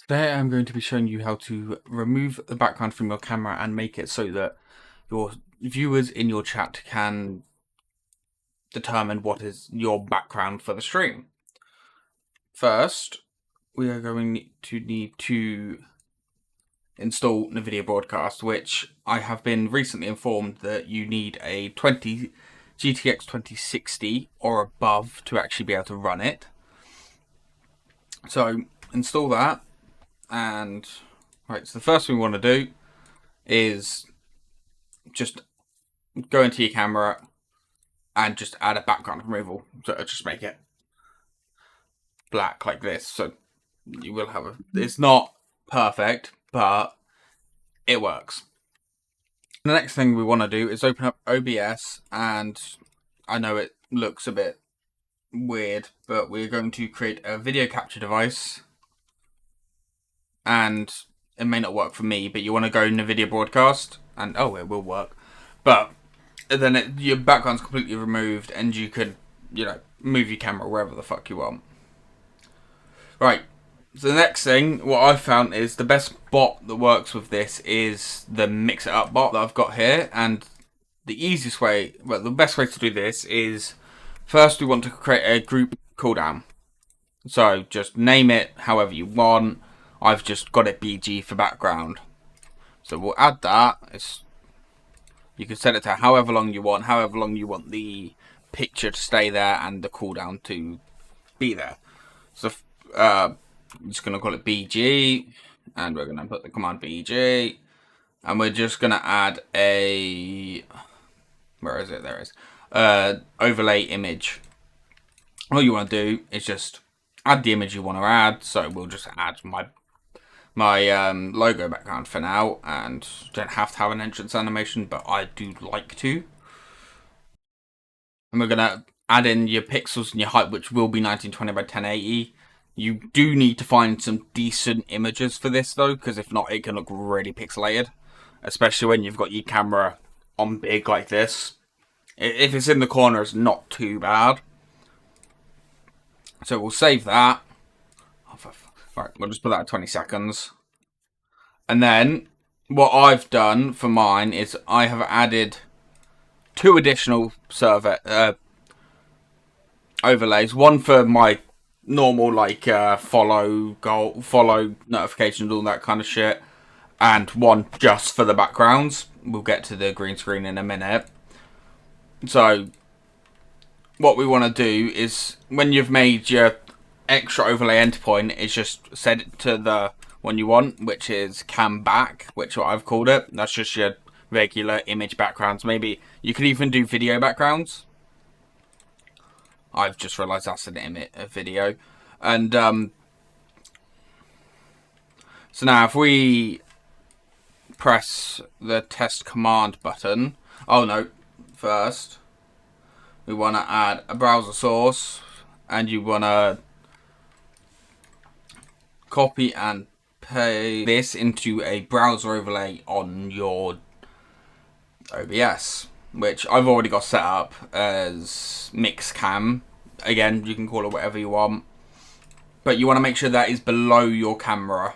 Today I'm going to be showing you how to remove the background from your camera and make it so that your viewers in your chat can determine what is your background for the stream. First, we are going to need to install NVIDIA Broadcast, which I have been recently informed that you need a GTX 2060 or above to actually be able to run it. So install that, and right, so the first thing we want to do is just go into your camera and just add a background removal. So just make it black like this. So you will have it's not perfect, but it works. The next thing we want to do is open up OBS, and I know it looks a bit weird, but we're going to create a video capture device, and it may not work for me, but you want to go NVIDIA Broadcast, and oh, it will work, but then your background's completely removed, and you could, move your camera wherever the fuck you want. Right. So the next thing, what I've found is the best bot that works with this is the Mix It Up bot that I've got here, and the easiest way, well, the best way to do this is first we want to create a group cooldown. So just name it however you want. I've just got it BG for background. So we'll add that. You can set it to however long you want the picture to stay there and the cooldown to be there. So I'm just going to call it BG, and we're going to put the command BG, and we're just going to add a, where is it? There it is, overlay image. All you want to do is just add the image you want to add. So we'll just add my logo background for now, and don't have to have an entrance animation, but I do like to. And we're going to add in your pixels and your height, which will be 1920 by 1080. You do need to find some decent images for this though, because if not, it can look really pixelated, especially when you've got your camera on big like this. If it's in the corner, it's not too bad. So we'll save that. Right, we'll just put that at 20 seconds. And then what I've done for mine is I have added 2 additional overlays. One for my normal follow notifications, all that kind of shit, and one just for the backgrounds. We'll get to the green screen in a minute. So what we want to do is, when you've made your extra overlay endpoint, is just set it to the one you want, which is cam back, which what I've called it. That's just your regular image backgrounds. Maybe you could even do video backgrounds. I've just realised that's a video. And so now if we press the test command button, oh no, first we want to add a browser source, and you want to copy and paste this into a browser overlay on your OBS, which I've already got set up as Mixcam. Again, you can call it whatever you want, but you want to make sure that is below your camera,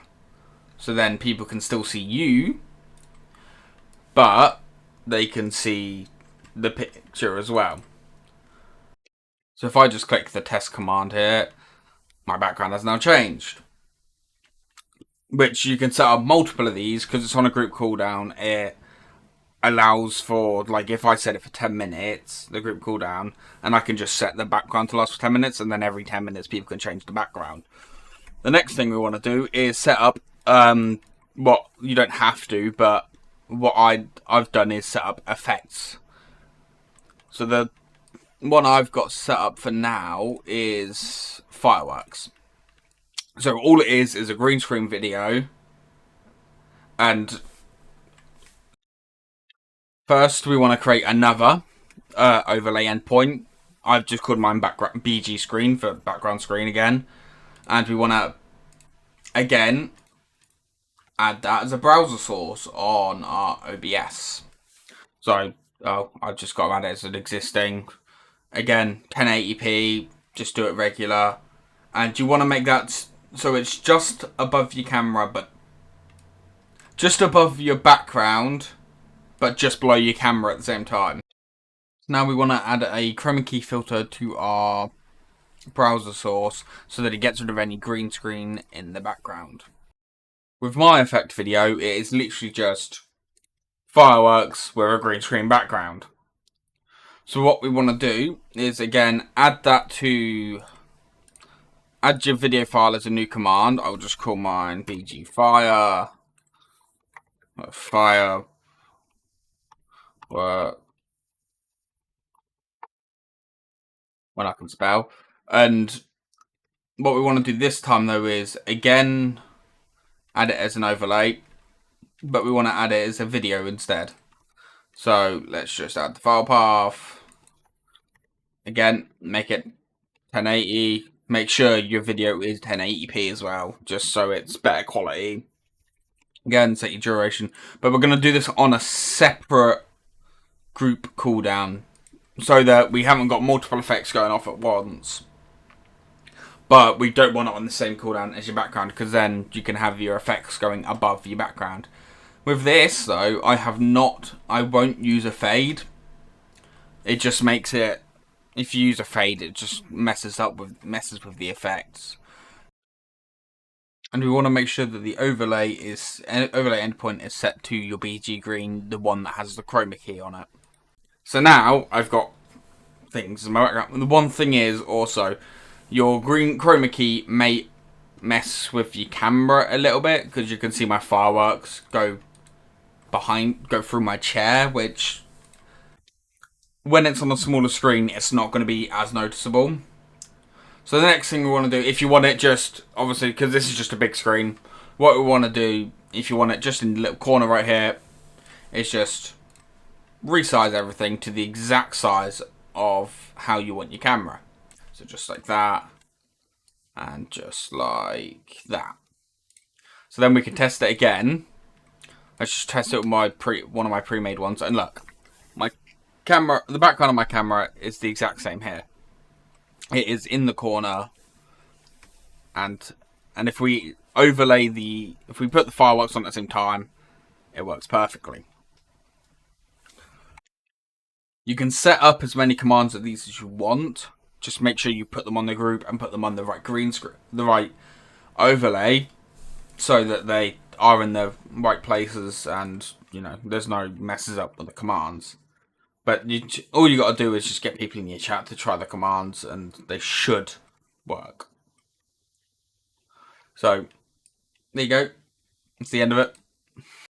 so then people can still see you, but they can see the picture as well. So if I just click the test command here, my background has now changed, which you can set up multiple of these because it's on a group cooldown. It allows for, like, if I set it for 10 minutes, the group cooldown, and I can just set the background to last for 10 minutes, and then every 10 minutes people can change the background. The next thing we want to do is set up, what you don't have to, but what I've done is set up effects. So the one I've got set up for now is fireworks. So all it is a green screen video, and first we want to create another overlay endpoint. I've just called mine background BG screen for background screen again, and we want to again add that as a browser source on our OBS. So I've just got to add it as an existing, again 1080p. Just do it regular, and you want to make that So it's just above your camera, but just above your background, but just below your camera at the same time. Now we want to add a chroma key filter to our browser source so that it gets rid of any green screen in the background. With my effect video, it is literally just fireworks with a green screen background. So what we want to do is, again, add your video file as a new command. I'll just call mine BG Fire. Fire. When I can spell. And what we want to do this time, though, is, again, add it as an overlay. But we want to add it as a video instead. So let's just add the file path. Again, make it 1080. Make sure your video is 1080p as well, just so it's better quality. Again, set your duration. But we're going to do this on a separate group cooldown so that we haven't got multiple effects going off at once. But we don't want it on the same cooldown as your background, because then you can have your effects going above your background. With this, though, I won't use a fade. It just makes it, if you use a fade, it just messes with the effects. And we want to make sure that the overlay endpoint is set to your BG Green, the one that has the chroma key on it. So now I've got things in my background. And the one thing is also, your green chroma key may mess with your camera a little bit, because you can see my fireworks go through my chair, which when it's on a smaller screen, it's not going to be as noticeable. So the next thing we want to do, if you want it just, obviously, because this is just a big screen, what we want to do, if you want it just in the little corner right here, is just resize everything to the exact size of how you want your camera. So just like that, and just like that. So then we can test it again. Let's just test it with one of my pre-made ones, and look, my camera, the background of my camera is the exact same here. It is in the corner, and if we put the fireworks on at the same time, it works perfectly. You can set up as many commands of these as you want. Just make sure you put them on the group and put them on the right green screen, the right overlay, so that they are in the right places, and there's no messes up with the commands. But all you got to do is just get people in your chat to try the commands, and they should work. So there you go. That's the end of it.